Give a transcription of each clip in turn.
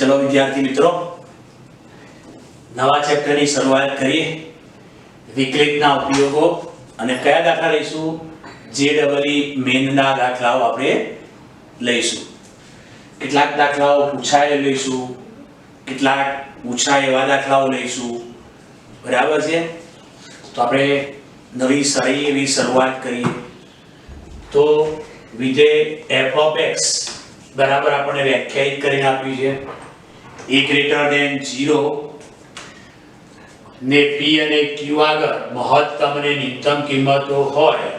चलो विद्यार्थी मित्रों, नवा चैप्टर की शुरुआत करिए। विकलितના ઉપયોગો અને કયા દાખલા લઈશું? જેડબલઈ મેનના દાખલાઓ આપણે લઈશું। કેટલાક દાખલાઓ પૂછાય લઈશું, કેટલાક પૂછાય એવા દાખલાઓ લઈશું, બરાબર છે? તો આપણે નવી સારી એવી શરૂઆત કરીએ। તો વિધેય f of x બરાબર આપણે વ્યાખ્યાયિત કરીને આપ્યું છે a greater than 0 ને p અને q આગળ મહત્તમ અને ન્યૂનતમ કિંમતો હોય,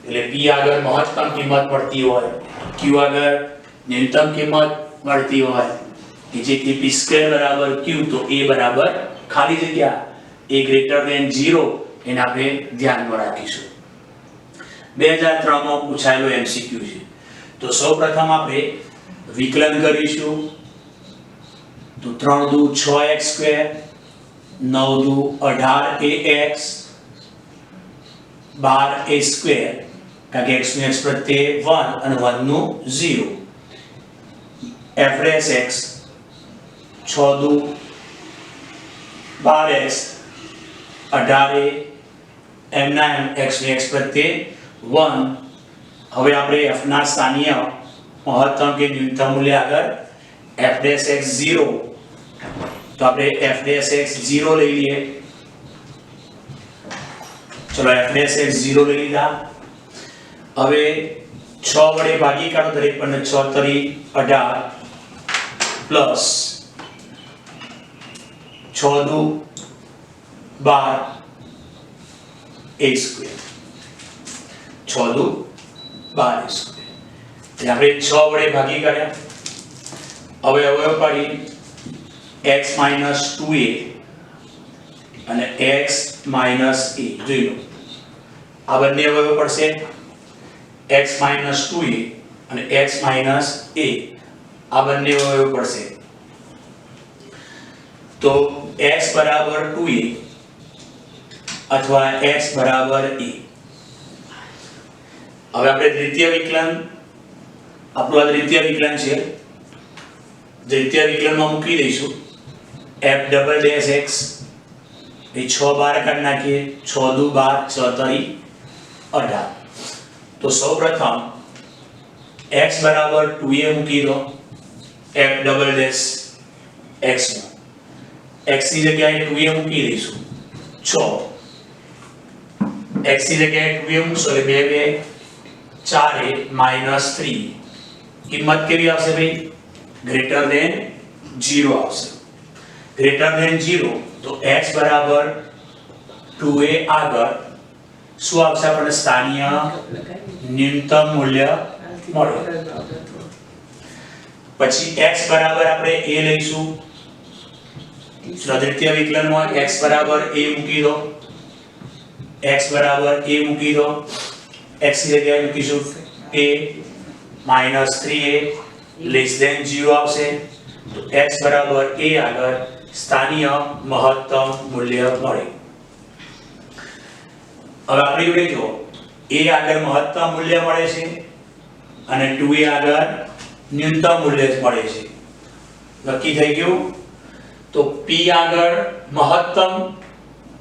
એટલે p આગળ મહત્તમ કિંમત મળતી હોય, q આગળ ન્યૂનતમ કિંમત મળતી હોય, કે જેથી p² બરાબર q, તો a બરાબર ખાલી જગ્યા a greater than 0 એને આપણે ધ્યાનમાં રાખીશું। 2003 માં પૂછાયેલો MCQ છે। તો સૌપ્રથમ આપણે વિકલન કરીશું। તો 3 દુ 6x², 9 દુ 18ax, 12a², કારણ કે x નું x પ્રત્યે 1 અને 1 નું 0, f'(x) 6 દુ 12x, 18a, m ના x નું x પ્રત્યે 1। હવે આપણે f ના સ્થાનીય મહત્તમ કે ન્યૂનતમ મૂલ્ય આગળ f'(x) 0, तो આપણે f'(x) 0 લઈ લઈએ। ચલો f'(x) 0 લઈ લીધા। હવે 6 વડે ભાગી કાઢો દરેક પર, 6 તરી 18 પ્લસ 6 દુ 12 a², 6 દુ 12 a², એટલે આપણે 6 વડે ભાગી કાઢ્યા। હવે અવયવ પાડી x - 2a અને x - a, જોઈ લો આ બંને અવયવ પડશે, x - 2a અને x - a, આ બંને અવયવ પડશે। તો x બરાબર 2a અથવા x બરાબર a। હવે આપણે દ્વિતીય વિકલન, આપણું આ દ્વિતીય વિકલન છે, દ્વિતીય વિકલનમાં મૂકી દઈશું f'(x) એ 6 બાર કાઢી નાખીએ, 6 દુ 12, 6 તરી 18। તો સૌપ્રથમ x બરાબર 2a મૂકી દો f'(x) માં, x ની જગ્યાએ 2a મૂકી દઈશું 6, x ની જગ્યાએ 2a મૂકશો એટલે 2 2 4a -3, કિંમત કેવી આવશે ભાઈ? ગ્રેટર ધેન 0 આવશે। ગ્રેટર ધેન 0 તો x બરાબર 2a આગળ શું આવશે? આપણને સ્થાનીય ન્યૂનતમ મૂલ્ય મળે। પછી x બરાબર આપણે a લઈશું। દ્વિતીય વિકલનમાં x બરાબર a મૂકી દો, x બરાબર a મૂકી દો, x ની જગ્યાએ મૂકીશું a -3a <0 આવશે। તો x બરાબર a આગળ સ્થાનીય મહત્તમ મૂલ્ય મળે। હવે આપણે જોડે જો a આગળ મહત્તમ મૂલ્ય મળે છે અને 2a આગળ ન્યૂનતમ મૂલ્ય મળે છે, નક્કી થઈ ગયું। તો p આગળ મહત્તમ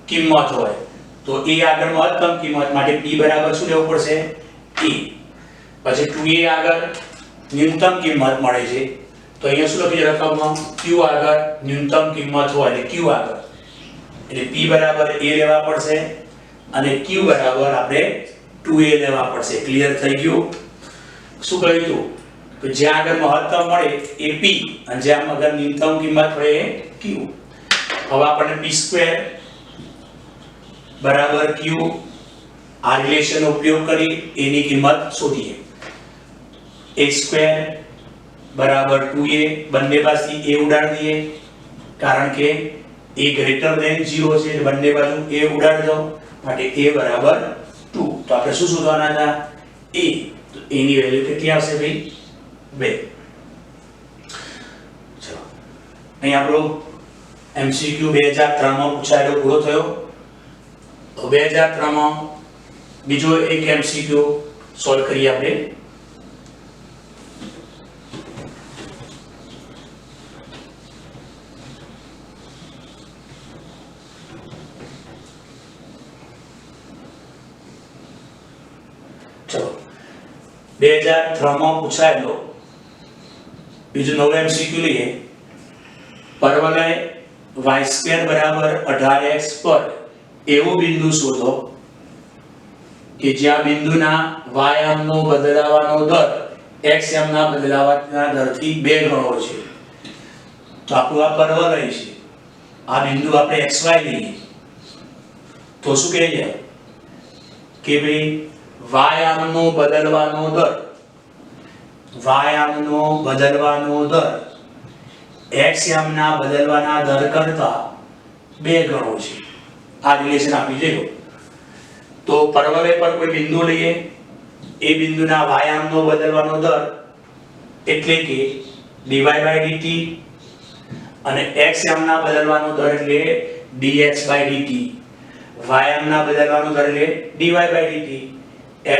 કિંમત હોય તો a આગળ મહત્તમ કિંમત માટે p બરાબર શું લેવું પડશે? a। પછી 2a આગળ ન્યૂનતમ કિંમત મળે છે તો અહીંયા શું લખી રકમમાં? q આગળ ન્યૂનતમ કિંમત હોય એટલે q આગળ, એટલે p બરાબર a લેવા પડશે અને q બરાબર આપણે 2a લેવા પડશે। ક્લિયર થઈ ગયું? શું કહ્યું તું કે જ્યાં આગળ મહત્તમ મળે એ p અને જ્યાં આગળ ન્યૂનતમ કિંમત મળે એ q। હવે આપણને p² બરાબર q આ રિલેશન ઉપયોગ કરી એની કિંમત શોધીએ। a² બરાબર 2a, બંને બાજુ a ઉડાડી દઈએ કારણ કે a ગ્રેટર ધેન 0 છે, બંને બાજુ a ઉડાડી દો માટે a બરાબર 2। તો આપણે શું શોધવાના હતા? a। તો a ની વેલ્યુ કેટલી આવશે ભાઈ? 2। ચલો અહીં આપણો MCQ 2003 માં પૂછાયેલો પૂરો થયો। 2003 માં બીજો એક MCQ સોલ્વ કરીએ આપણે। ચલો 2003 માં પૂછાયેલો બીજો નવો એમસીક્યુ લઈએ. પરવલય y² બરાબર 18x પર એવું બિંદુ શોધો કે જ્યાં બિંદુના y આમનો બદલાવાનો દર x આમના બદલાવાના દરથી 2 ગણો છે. તો આપણું આ પરવલય છે, આ બિંદુ આપણે xy લઈએ તો શું કહે છે કે ભાઈ y આમનો બદલવાનો દર x આમના બદલવાના દર કરતા 2 ગણો છે. આ રિલેશન આપી દેજો. તો પરવલય પર કોઈ બિંદુ લઈએ, એ બિંદુના y આમનો બદલવાનો દર એટલે કે dy/dt અને x આમના બદલવાનો દર એટલે dx/dt. y આમના બદલવાનો દર એટલે dy/dt,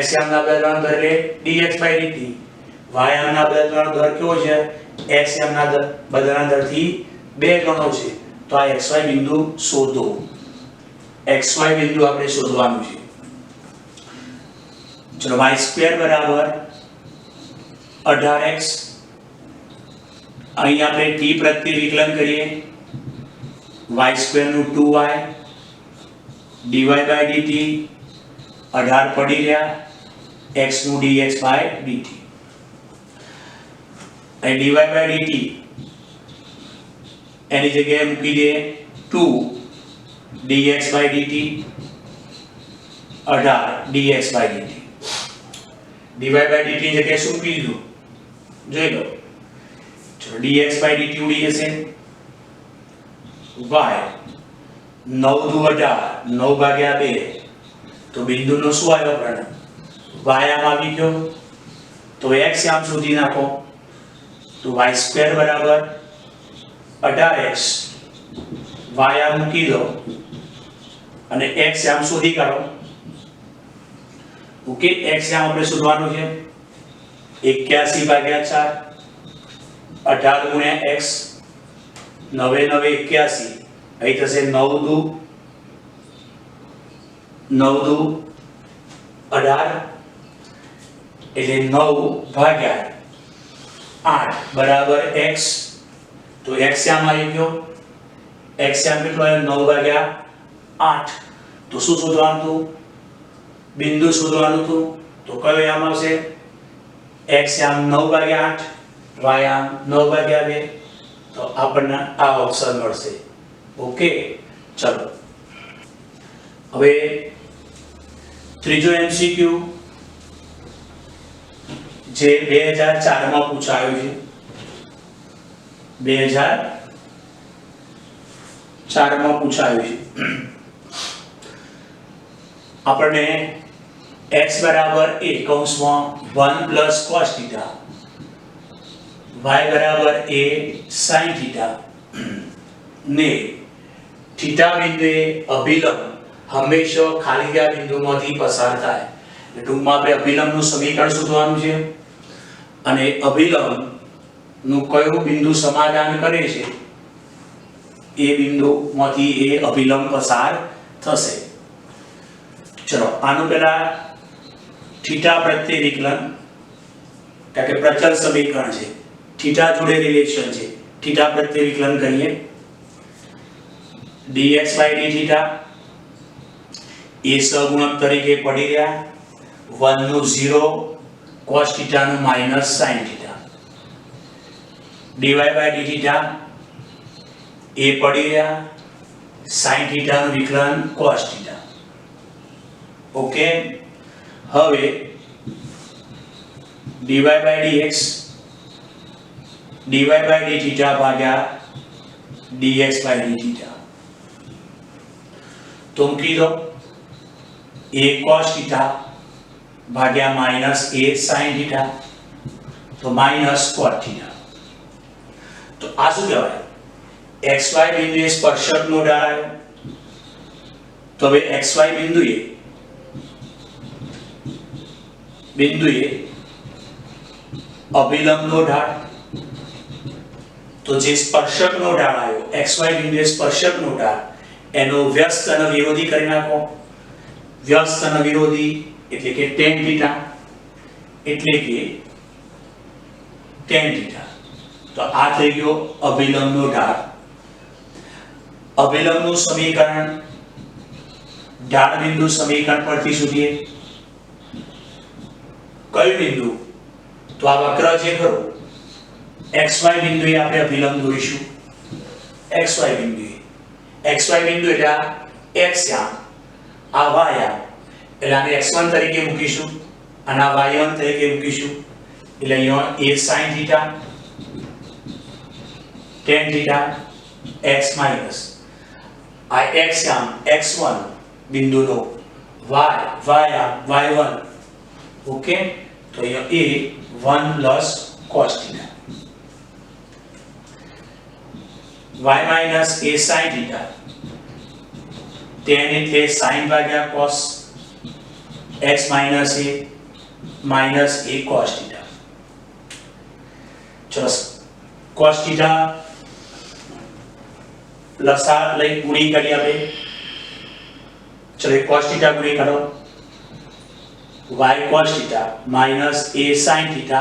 x આમના બદલવાનો દર એટલે dx/dt. y આમના બદલવાનો દર કેવો છે? x આમના બદલવાના દરથી 2 ગણો છે. તો આ xy બિંદુ શોધો. xy બિંદુ આપણે શોધવાનું છે. ચલો y² બરાબર 18x, અહીં આપણે t પ્રત્યે વિકલન કરીએ. y² નું 2y dy/dt 18 પડી રહ્યા, x નું dx/dt. અહીં dy/dt એની જગ્યાએ મૂકી દે 2 dx/dt 18 dx/dt. dy/dt ની જગ્યાએ શું મૂકી દીધું જોઈ લો. ચલો dx/dt ઉડી જશે. y 9 દુ 18, 9 ભાગ્યા 2 તો બિંદુનો શું આવ્યો પ્રમાણ? y આમ આવી ગયો. તો x આમ શોધી નાખો. તો y² બરાબર 18x, y આમ મૂકી દો અને x આમ શોધી કાઢો. ઓકે, x આમ આપણે શોધવાનું છે 81/4 18 ગુણ્યા x 9 9 81, અહીં થશે 9 દુ 18 એટલે 9 ભાગ્યા 8 બરાબર x. તો x આમ આવી ગયો. x આમ કેટલો આવ્યો? 9 ભાગ્યા 8. તો શું શોધવાનું હતું? બિંદુ શોધવાનું હતું. તો કયો આમ આવશે? x આમ 9 ભાગ્યા 8, y આમ 9 ભાગ્યા 2. તો આપણને આ ઓપ્શન મળશે. ઓકે, ચલો હવે ત્રીજો એમસીક્યુ જે 2004 માં પૂછાયો છે. 2004 માં પૂછાયો છે. આપણને x બરાબર a કૌંસમાં 1 પ્લસ cos θ, y બરાબર a sin θ ને થીટા બિંદુએ અભિલંબ હંમેશા ખાલી જગ્યા બિંદુમાંથી પસાર થાય. ટૂંકમાં આપણે અભિલંબનું સમીકરણ શોધવાનું છે અને અભિલંબ નું કયું બિંદુ સમાધાન કરે છે એ બિંદુમાંથી એ અભિલંબ પસાર થશે. ચલો આનું પહેલા થીટા પ્રત્યે વિકલન, કારણ કે પ્રચલ સમીકરણ છે, થીટા જોડે રિલેશન છે. થીટા પ્રત્યે વિકલન કરીએ. dx/dθ એ સહગુણક તરીકે પડી રહ્યા. 1 નું 0, cos θ નું માઈનસ sin θ. dy/dθ એ પડી રહ્યા. sin θ નું વિકલન cos θ. ઓકે, હવે dy/dx dy/dθ ભાગ્યા dx/dθ. તો મૂકી દો a cos θ ભાગ્યા માઈનસ a sin θ, તો માઈનસ cos θ. તો આ શું કહેવાય? xy બિંદુએ સ્પર્શકનો ઢાળ આવ્યો. તો હવે xy બિંદુએ અભિલંબનો ઢાળ, તો જે સ્પર્શકનો ઢાળ આવ્યો xy બિંદુએ સ્પર્શકનો ઢાળ એનો વ્યસ્ત અને વિરોધી કરી નાખો. વ્યસ્ત અને વિરોધી એટલે કે tan θ. એટલે કે tan થીટા. તો આ થઈ ગયો અભિલંબનો ઢાળ. અભિલંબનું સમીકરણ ઢાળ બિંદુ સમીકરણ પરથી શોધીએ. કયું બિંદુ? તો આ વક્ર જે ખરો xy બિંદુએ આપણે અભિલંબ દોરીશું. xy બિંદુએ એટલે આ x યામ, આ y યામ, એટલે આને x1 તરીકે મૂકીશું અને આ y1 તરીકે મૂકીશું. એટલે અહીંયા a sin theta tan theta x minus આ x યામ x1 બિંદુનો y યામ y1. ઓકે, તો અહીંયા a 1 plus cos theta y minus a sin theta tan એટલે sin ભાગ્યા cos x minus a cos theta. ચલો cos theta લસા લઈ ગુણી કરી આપણે. ચલો cos theta ગુણી કરો y cos theta minus a sin theta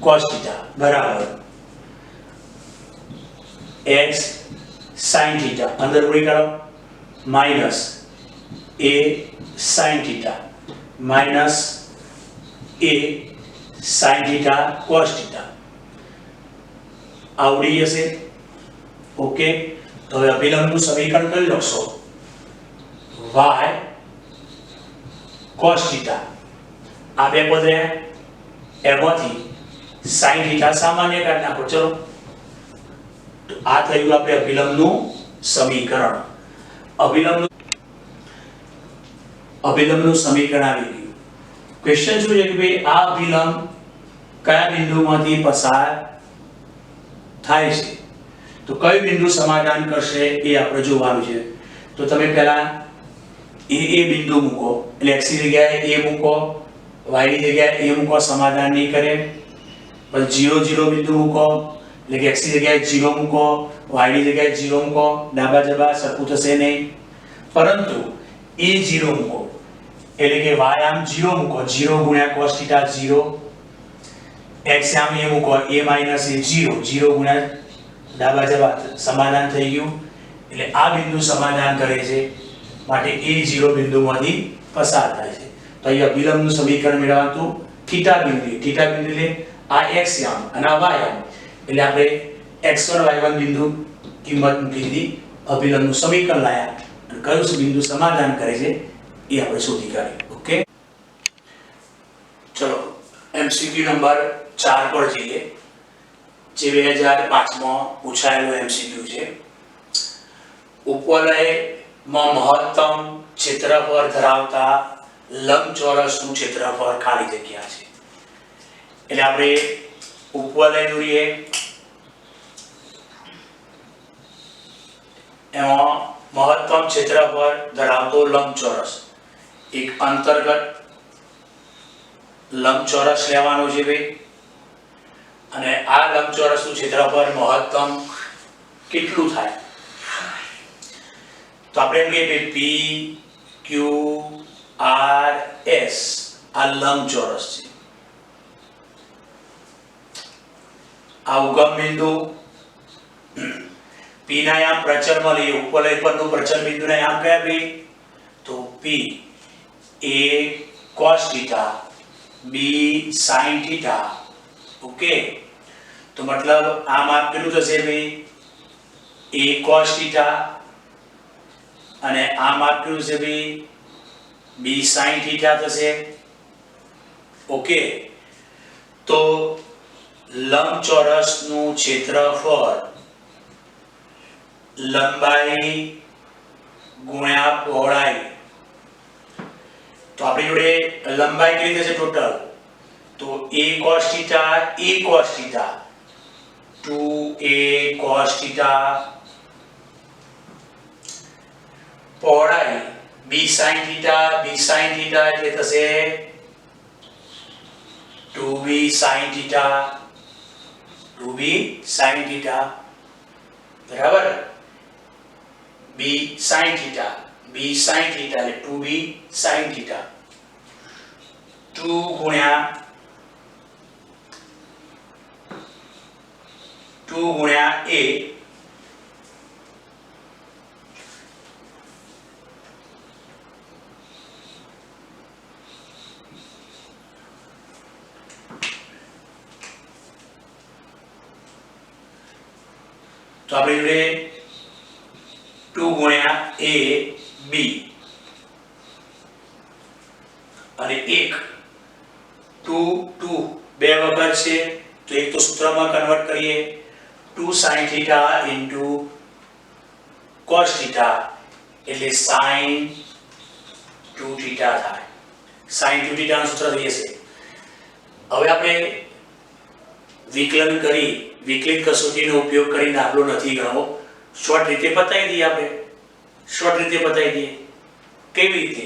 cos theta બરાબર x sin theta અંદર ગુણી કરો minus a sin theta minus a sin theta cos theta આવડી જશે. ઓકે, તો હવે અભિલંબનું સમીકરણ કરી લખશો y cos theta આ બે પદ રહ્યા એમાંથી sin theta સામાન્ય કાઢી નાખો. ચલો, તો આ થયું આપણે અભિલંબનું સમીકરણ. અભિલંબનું સમીકરણ આવી ગયું. ક્વેશ્ચન શું છે કે ભાઈ આ અભિલંબ કયા બિંદુમાંથી પસાર થાય છે? તો કયું બિંદુ સમાધાન કરશે એ આપણે જોવાનું છે. તો તમે પહેલા એ બિંદુ મૂકો, એટલે x ની જગ્યાએ a મૂકો, y ની જગ્યાએ a મૂકો, સમાધાન નહીં કરે. પછી 0 0 બિંદુ મૂકો, એટલે કે x ની જગ્યાએ 0 મૂકો, y ની જગ્યાએ 0 મૂકો, ડાબા જબા સરખું થશે નહીં. પરંતુ a 0 મૂકો, એટલે કે y આમ 0 મૂકો, 0 ગુણ્યા cos theta 0, x આમ a મૂકો, a minus a 0, 0 ગુણ્યા ડાબા જબા, સમાધાન થઈ ગયું. એટલે આ બિંદુ સમાધાન કરે છે માટે a 0 બિંદુમાંથી પસાર થાય છે. તો અહીં અભિલંબનું સમીકરણ મેળવવાનું થીટા બિંદુ એટલે આ x યામ અને આ y યામ, એટલે આપણે x1 y1 બિંદુ કિંમત મૂકી દીધી, અભિલંબનું સમીકરણ લાયા અને કયું બિંદુ સમાધાન કરે છે એ આપણે શોધી કાઢીએ. ઓકે, ચલો MCQ નંબર 4 પર જઈએ, જે 2005 પૂછાયેલો MCQ છે. ઉપવલયમાં મહત્તમ ક્ષેત્રફળ ધરાવતા લંબચોરસનું ક્ષેત્રફળ ખાલી જગ્યા છે. એટલે આપણે ઉપવલય દોરીએ, એમાં મહત્તમ ક્ષેત્રફળ ધરાવતો લંબચોરસ એક અંતર્ગત લંબચોરસ લેવાનો છે ભાઈ, અને આ લંબચોરસનું ક્ષેત્રફળ મહત્તમ કેટલું થાય? તો આપણે એમ કહીએ P Q R S આ લંબચોરસ છે. આ ઉગમ બિંદુ P ના યામ પ્રચલમાં લઈએ, ઉપવલય પરનું પ્રચલ બિંદુના યામ કયા ભાઈ? તો P A cos theta B sin theta. Okay, તો મતલબ આ માપ કેટલું થશે ભાઈ? A cos theta અને આ માપ કેટલું છે ભાઈ? B sin theta થશે. ઓકે, તો લંબચોરસનું ક્ષેત્રફળ લંબાઈ ગુણ્યા પહોળાઈ. તો આપણી જોડે લંબાઈ કેટલી થશે ટોટલ? તો a cos theta 2a cos theta, પહોળાઈ b sin theta એટલે થશે 2b sin theta બરાબર. b sin theta એટલે 2b sin theta 2 2 ગુણ્યા 2 ગુણ્યા a तो આપણે જોડે 2 ગુણ્યા a b અને 1 2 2 બે વખત છે તો એક તો સૂત્રમાં કન્વર્ટ કરીએ 2 sin θ into cos θ એટલે sin 2 θ થાય sin 2 θ નું સૂત્ર થઈ જશે હવે આપણે વિકલન કરી વિકલિત કસોટીનો ઉપયોગ કરી દાખલો નથી ગણવો શોર્ટ રીતે બતાવી દઈએ આપણે શોર્ટ રીતે બતાવી દઈએ કેવી રીતે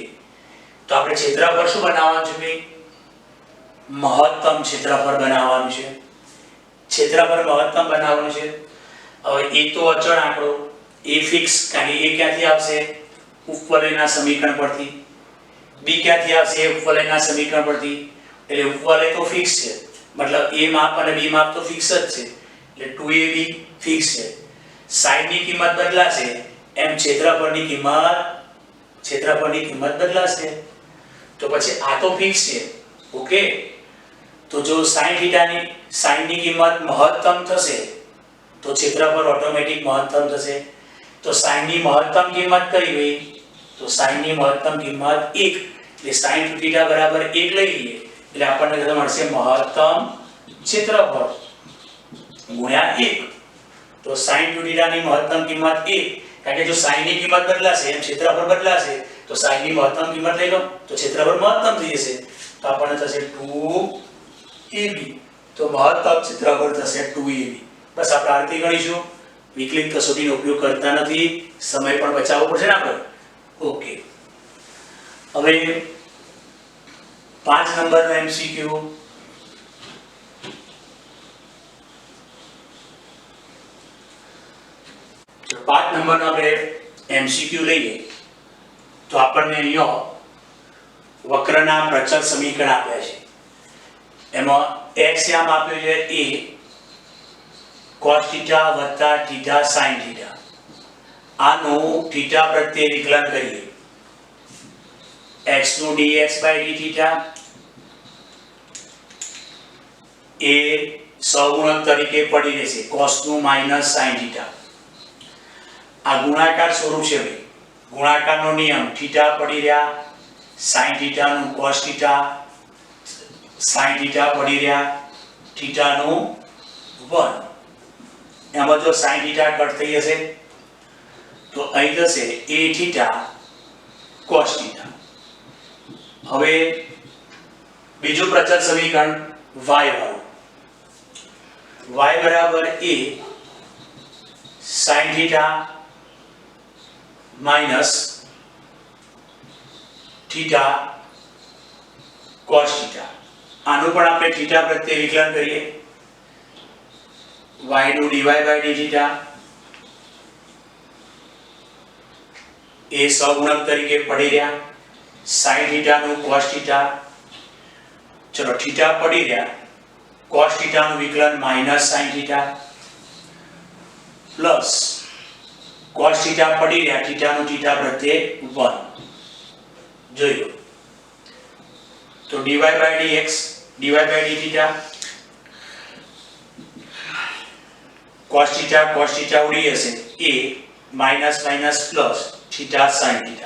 તો આપણે ક્ષેત્રફળ શું બનાવવાનું છે ભાઈ મહત્તમ ક્ષેત્રફળ બનાવવાનું છે ક્ષેત્રફળ મહત્તમ બનાવવાનું છે હવે એ તો અચળ આંકડો એ ફિક્સ કારણ કે એ ક્યાંથી આવશે ઉપવલયના સમીકરણ પરથી બી ક્યાંથી આવશે ઉપવલયના સમીકરણ પરથી એટલે ઉપવલય તો ફિક્સ છે मतलब a माप અને b माप तो फिक्स જ છે એટલે 2ab ફિક્સ છે sin ની કિંમત બદલાશે એમ ક્ષેત્રફળની કિંમત બદલાશે તો પછી આ તો ફિક્સ છે ઓકે તો જો sin ની કિંમત મહત્તમ થશે તો ક્ષેત્રફળ ઓટોમેટિક મહત્તમ થશે તો sin ની મહત્તમ કિંમત કઈ હોય તો sin ની મહત્તમ કિંમત 1 એટલે sin 2θ બરાબર 1 લઈ લઈએ એટલે આપણને મળશે મહત્તમ ક્ષેત્રફળ ગુણ્યા 1 તો sin 2θ ની મહત્તમ કિંમત 1 કારણ કે જો sin ની કિંમત બદલાશે એમ ક્ષેત્રફળ બદલાશે તો sin ની મહત્તમ કિંમત લઈ લો તો ક્ષેત્રફળ મહત્તમ થઈ જશે તો આપણને થશે 2ab તો મહત્તમ ક્ષેત્રફળ થશે 2ab બસ આપણે આ રીતે ગણીશું વિકલિત કસોટીનો ઉપયોગ કરતા નથી સમય પણ બચાવવો પડશે ને આપણે ઓકે હવે 5 નંબરનો એમસીક્યુ 5 નંબરનો આપણે એમસીક્યુ લઈએ તો આપણને અહીંયા વક્રના પ્રચલ સમીકરણ આપ્યા છે એમાં x યામ આપ્યો છે a cos θ + θ sin θ આનું θ પ્રત્યે વિકલન કરીએ x નું dx/dθ એ સહગુણક તરીકે પડી રહેશે cos નું - sin θ આ ગુણાકાર સ્વરૂપ છે ભાઈ ગુણાકારનો નિયમ θ પડી રહ્યા sin θ નું cos θ sin θ પડી રહ્યા θ નું 1 એમાં જો sin θ કટ થઈ જશે તો અહીં જશે a θ cos θ હવે બીજું પ્રચલ સમીકરણ y વાળું y બરાબર a sin θ minus theta cos theta આનું પણ આપણે theta પ્રત્યે વિકલન કરીએ y નું dy/dθ એ સહગુણક તરીકે પડી રહ્યા sin theta નું cos theta ચલો theta પડી રહ્યા cos theta નું વિકલન -sin theta પ્લસ cos θ પડી રહ્યા θ નું θ પ્રત્યે 1 જોઈ લો તો dy/dx dy/dθ cos θ ઉડી જશે a માઈનસ પ્લસ θ sin θ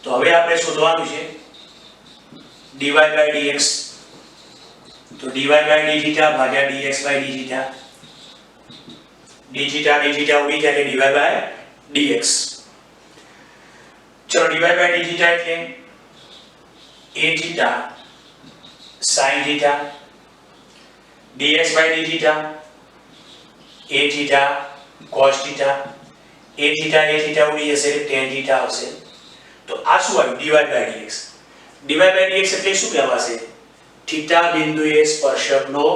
તો હવે આપણે શોધવાનું છે dy/dx તો dy/dθ ભાગ્યા dx/dθ dθ ઉડી જાય એટલે dy/dx ચલો dy/dθ એટલે a θ sin θ dx/dθ a θ cos θ a θ ઉડી જશે tan θ આવશે તો આ શું આવ્યું dy/dx dy/dx એટલે શું કહેવાશે θ બિંદુએ સ્પર્શકનો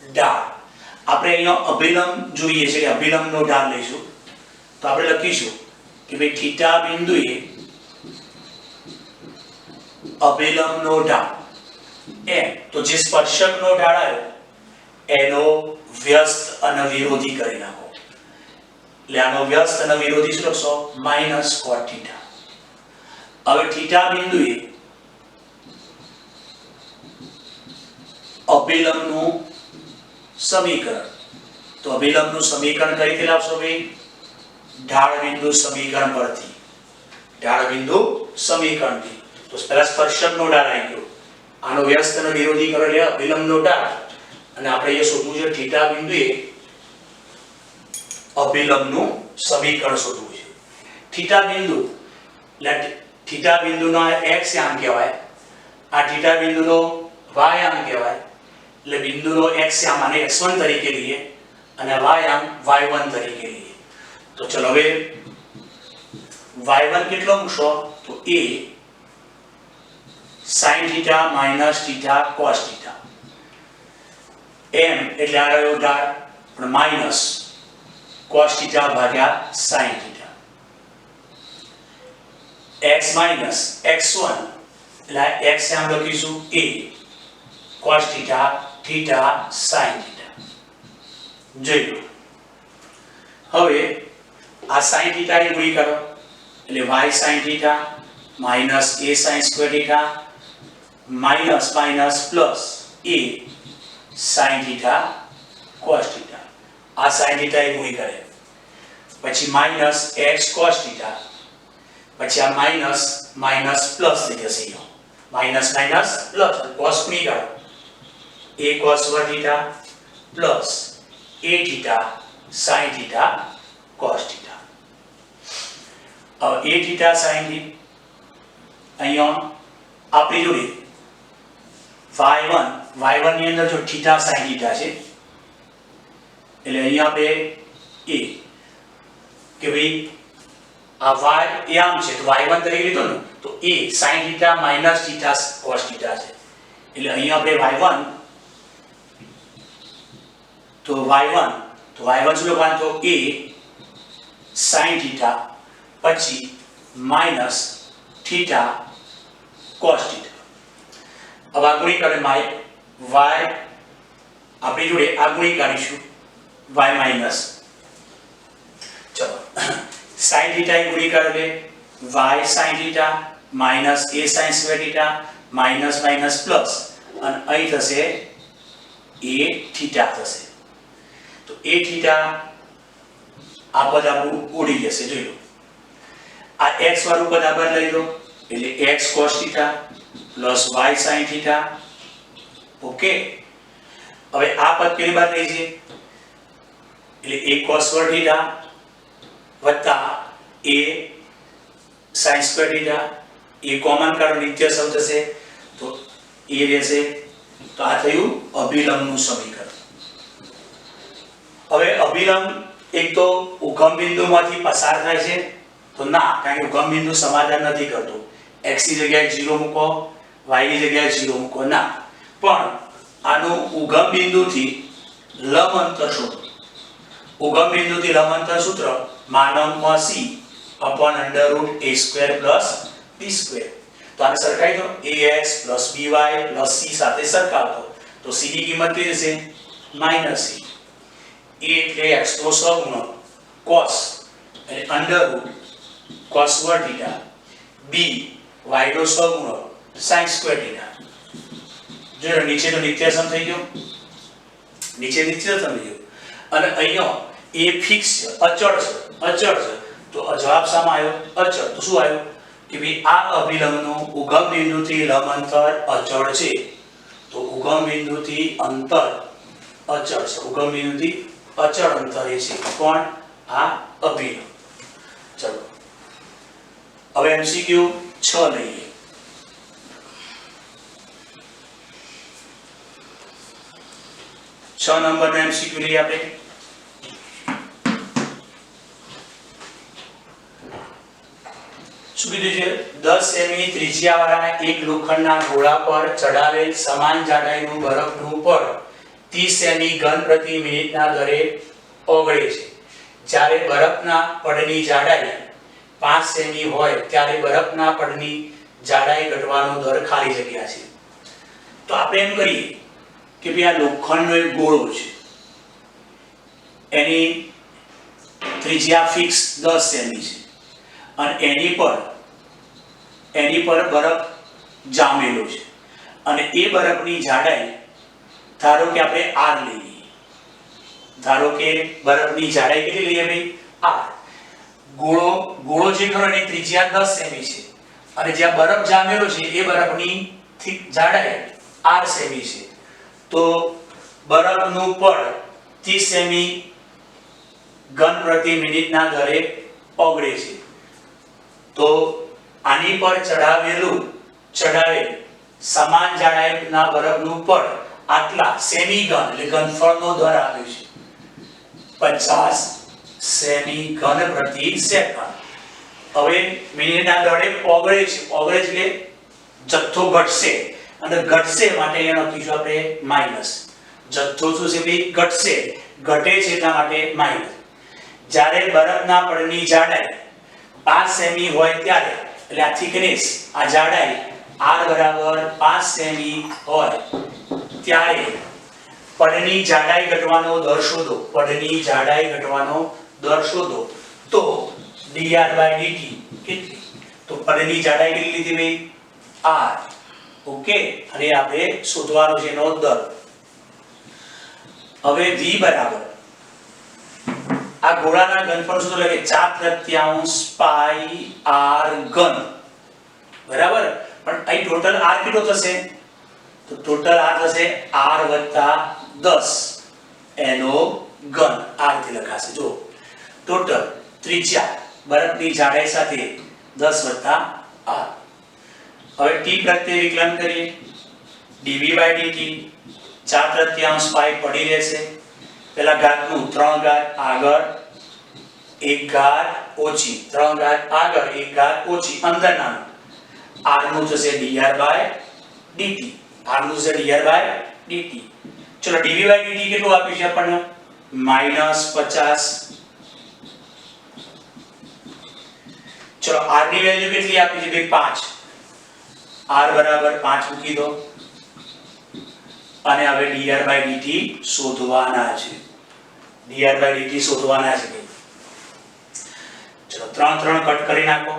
ઢાળ આપણે અહીંયા અભિલંબ જોઈએ છે કે અભિલંબનો ઢાળ લઈશું તો આપણે લખીશું કે ભાઈ θ બિંદુએ અભિલંબનો ઢાળ એમ, તો જે સ્પર્શકનો ઢાળ આવ્યો એનો વ્યસ્ત અને વિરોધી કરી નાખો. એટલે આનો વ્યસ્ત અને વિરોધી શું લખશો? માઇનસ કોટ થીટા. હવે થીટા બિંદુએ અભિલંબનું સમીકરણ, તો અભિલંબનું સમીકરણ કઈ રીતે લાવશો ભાઈ? ઢાળ બિંદુ સમીકરણ પરથી. ઢાળ બિંદુ સમીકરણથી. તો પહેલા સ્પર્શકનો ઢાળ આવી ગયો, આનો વ્યસ્ત અને વિરોધી કરો એટલે અભિલંબનો ઢાળ, અને આપણે એ શોધવું છે થીટા બિંદુએ અભિલંબનું સમીકરણ શોધવું છે. થીટા બિંદુ એટલે થીટા બિંદુનો x આમ કહેવાય, આ થીટા બિંદુનો y આમ કહેવાય. એટલે બિંદુનો x આમ આને x1 તરીકે લઈએ અને y આમ y1 તરીકે લઈએ. તો ચલો હવે y1 કેટલો મૂકશો? તો a sin theta minus theta cos theta. m એટલે આ રહ્યો ઢાળ, પણ માઈનસ cos થીટા ભાગ્યા sin theta. x minus x1 એટલે x આમ લખીશું a cos theta theta sin theta. જોઈ લો હવે આ sin થીટા ની ગુણી કરો એટલે y sin theta minus a sin square theta minus minus plus a sin theta cos theta. આ sin થીટા ની ગુણી કરે પછી માઈનસ x cos થીટા, પછી આ માઈનસ માઈનસ પ્લસ થઈ જશે. માઈનસ માઈનસ પ્લસ cos ગુણી કરો a cos theta plus a theta sin theta cos theta. હવે a થીટા sin થીટા અહીંયા આપણી જોડે y1 ની અંદર જો થીટા sin થીટા છે એટલે અહીંયા આપણે a કે ભાઈ આ y આમ છે તો y1 તરીકે લીધો ને, તો a sin theta minus theta cos theta છે. એટલે અહીંયા આપણે y1 શું લખવાનું? તો a sin થીટા પછી માઈનસ થીટા cos થીટા. હવે આ ગુણી કરે y આપણી જોડે આ ગુણી કાઢીશું y માઈનસ, ચલો sin થીટા ની ગુણી કરે y sin theta minus a sin square theta minus minus plus અને અહીં થશે a થીટા થશે. તો a થીટા આ પદ આપણું ઉડી જશે. જોઈ લો આ x વાળું પદ આ બાદ લઈ લો એટલે x cos theta plus y sin theta. Okay, હવે આ પદ પેલી બાદ લઈ છે એટલે a cos થીટા વત્તા a sin square theta. A common કાઢો નિત્ય શબ્દ થશે તો એ રહેશે. તો આ થયું અભિલંબનું સમીકરણ. હવે અભિલંબ એક તો ઉગમ બિંદુમાંથી પસાર થાય છે તો ના, કારણ કે ઉગમ બિંદુ સમાધાન નથી કરતું. x ની જગ્યાએ 0 મૂકો, y ની જગ્યાએ 0 મૂકો, ના, પણ આનું ઉગમ બિંદુથી લંબ અંતર શોધો. ઉગમ બિંદુથી લંબ અંતર સૂત્ર માનવમાં c upon √a² plus b². તો આને સરખાઈ દો ax by c સાથે સરખાવતો તો c ની કિંમત કેટલી થશે? -c. a એટલે x નો સહગુણક cos એટલે √cos થીટા, b y નો સહગુણક sin સ્ક્વેર થીટા. જો નીચે તો નિત્યસમ થઈ ગયો, નીચે નિત્યસમ થઈ ગયો અને અહીંયા a ફિક્સ છે, અચળ છે. તો જવાબ શામાં આવ્યો? અચળ. તો શું આવ્યું કે ભાઈ આ અભિલંબનું ઉગમ બિંદુથી લંબ અંતર અચળ છે. તો ઉગમ બિંદુથી અંતર અચળ છે, ઉગમ બિંદુથી અચળ અંતરે છે કોણ? આ અભિલંબ. ચલો હવે MCQ 6 લઈએ. છ નંબરનો MCQ લઈએ આપણે. શું કીધું છે? 10 સેમી ત્રિજ્યાવાળા એક લોખંડના ગોળા પર ચડાવેલ સમાન જાડાઈનું બરફનું પડ 30 સેમી ઘન પ્રતિ મિનિટના દરે ઓગળે છે. જ્યારે બરફના પડની જાડાઈ 5 સેમી હોય ત્યારે બરફના પડની જાડાઈ ઘટવાનો દર ખાલી જગ્યા છે. તો આપણે એમ કરીએ કે ભાઈ આ લોખંડનો એક ગોળો છે, એની ત્રિજ્યા ફિક્સ 10 સેમી છે અને એની પર બરફ જામેલો છે અને એ બરફની જાડાઈ ધારો કે આપણે r લઈએ. ધારો કે બરફની જાડાઈ કેટલી લઈએ ભાઈ? r. ગોળો જે ખરો એની ત્રિજ્યા 10 સેમી છે અને જ્યાં બરફ જામેલો છે એ બરફની જાડાઈ r સેમી છે. તો બરફનું પડ 30 સેમી ઘન પ્રતિ મિનિટના દરે ઓગળે છે. તો આની પર ચડાવેલ સમાન જાડાઈના બરફનું પડ આટલા સેમી ઘન એટલે ઘનફળનો દર આપ્યો છે 50 સેમી ઘન પ્રતિ સેકન્ડ. હવે મિનિટના દરે ઓગળે છે. ઓગળે એટલે જથ્થો ઘટશે અને ઘટશે માટે અહીંયા લખીશું આપણે માઈનસ. જથ્થો શું છે ભાઈ? ઘટશે. ઘટે છે એટલા માટે માઈનસ. જ્યારે બરફના પડની જાડાઈ 5 સેમી હોય ત્યારે એટલે આ થિકનેસ આ જાડાઈ r બરાબર 5 સેમી હોય ત્યારે પડની જાડાઈ ઘટવાનો દર શોધો. પડની જાડાઈ ઘટવાનો દર શોધો. તો dr/dt કેટલી? તો પડની જાડાઈ કેટલી લીધી ભાઈ? r. ઓકે, અને આપણે શોધવાનો છે એનો દર. હવે v બરાબર આ ગોળાના ઘનફળ શોધો એટલે 4/3 પાઈ r ઘન. બરાબર? પણ અહીં ટોટલ r કેટલો થશે? તો ટોટલ r થશે r + 10 એનો ઘન. r થી લખાશે. જો ટોટલ ત્રિજ્યા બરફની જાડાઈ સાથે 10 + r. હવે t પ્રત્યે વિકલન કરીએ. dv/dt 4/3 પાઈ પડી રહેશે. પેલા ઘાતનું 3 ઘાત આગળ 1 ઘાત ઓછી, 3 ઘાત આગળ 1 ઘાત ઓછી, અંદરના r નું થશે dr/dt. r નું થશે dr/dt. ચલો dv/dt કેટલું આપ્યું છે આપણને? -50. ચલો r ની વેલ્યુ કેટલી આપી છે ભાઈ? 5. r બરાબર 5 મૂકી દો અને હવે dr/dt શોધવાના છે. dr/dt શોધવાના છે. ચલો 3 કટ કરી નાખો.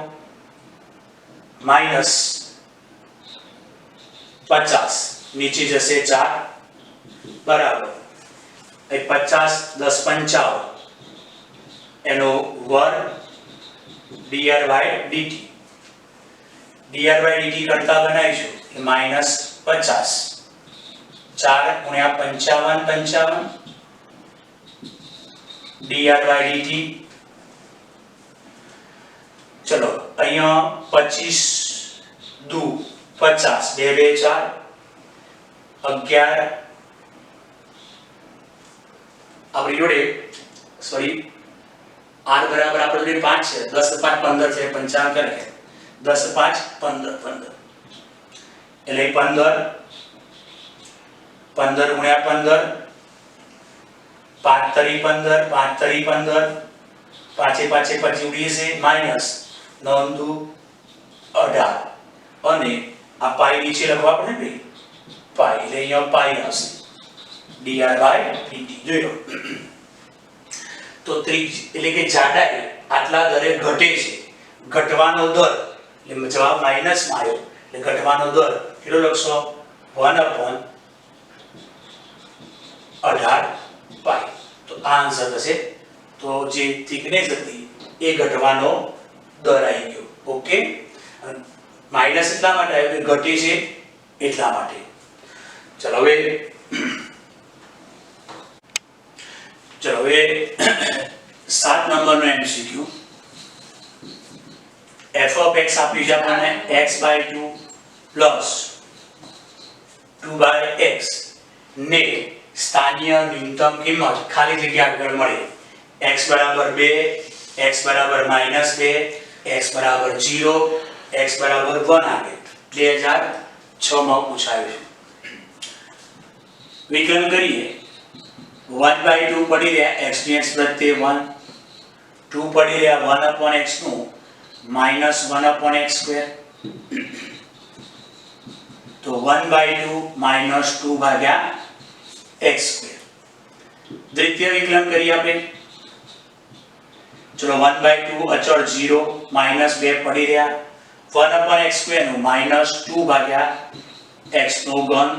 -50 નીચે જશે 4 બરાબર 50 10 55 એનો વર્ગ dr/dt. dr/dt કરતા બનાવીશું -50 4 × 55 dr/dt. ચલો અહીંયા 25 દુ 50 2 2 4 11 આપણી જોડે સોરી r બરાબર આપણી જોડે 5 છે. 10 + 5 15 છે. 55 કરે 10 + 5 15 એટલે 15 × 15 5 તરી 15 5 તરી 15 પાછે પછી ઉડી જશે માઈનસ 9 દુ 18 અને આ પાઈ નીચે લખવા પડે ભાઈ પાઈ એટલે અહીંયા પાઈ આવશે dr/dt. જોઈ લો તો એટલે કે જાડાઈ આટલા દરે ઘટે છે. ઘટવાનો દર એટલે જવાબ માઈનસ માં આવ્યો એટલે ઘટવાનો દર કેટલો લખશો? 1/18 પાઈ. તો આ આન્સર થશે. તો જે થિકનેસ હતી એ ઘટવાનો દર આવી ગયો. ઓકે, માઈનસ એટલા માટે આવ્યો કે ઘટે છે એટલા માટે. ચલો હવે 7 નંબરનો MCQ. f of x આપ્યું છે આપણને x/2 plus 2/x ને સ્થાનીય ન્યૂનતમ કિંમત ખાલી જગ્યા આગળ મળે. x બરાબર 2, x બરાબર -2, x બરાબર 0, x બરાબર 1 આવે 2006 માં પૂછાયું છે. વિકલન કરીએ. 1/2 પડી રહ્યા x ની x પ્રત્યે 1, 2 પડી રહ્યા 1/x નું -1/x². તો 1/2 માઇનસ 2 ભાગ્યા x સ્ક્વેર. દ્વિતીય વિકલન કરીએ આપણે. ચલો 1/2 અચળ 0 માઇનસ 2 પડી રહ્યા. 1/x સ્ક્વેર નું માઇનસ 2 ભાગ્યા x નો ઘન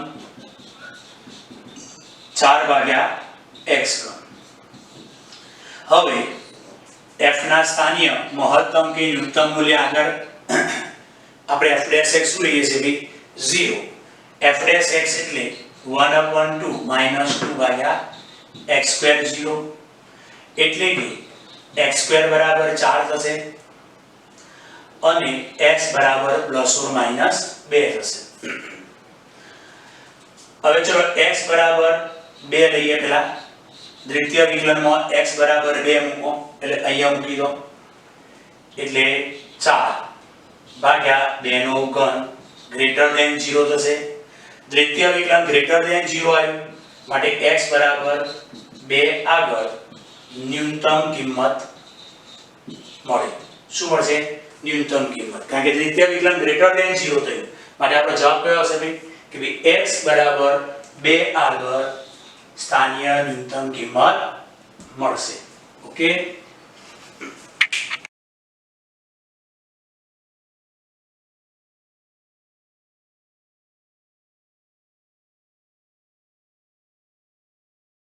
4 ભાગ્યા x ઘન. હવે f ના સ્થાનીય મહત્તમ કે ન્યૂનતમ મૂલ્ય આગળ આપણે f'(x) શું લઈએ છે ભાઈ 0. f'(x) એટલે 1/2 માઇનસ 2 ભાગ્યા x સ્ક્વેર 0 એટલે કે x સ્ક્વેર બરાબર 4 થશે અને x બરાબર ±2 થશે. હવે ચલો x બરાબર 2 લઈએ. પેલા દ્વિતીય વિકલનમાં x બરાબર 2 મૂકો એટલે અહીંયા મૂકી દો એટલે 4 ભાગ્યા 2 નો ઘન ગ્રેટર ધેન 0 થશે. દ્વિતીય વિકલન ગ્રેટર ધેન 0 આવ્યું માટે x બરાબર 2 આગળ ન્યૂનતમ કિંમત મળે. શું મળશે? ન્યૂનતમ કિંમત. કારણ કે દ્વિતીય વિકલન ગ્રેટર ધેન 0 થયું માટે આપણો જવાબ કયો હશે ભાઈ કે ભાઈ x બરાબર 2 આગળ સ્થાનીય ન્યૂનતમ કિંમત મળશે. ઓકે.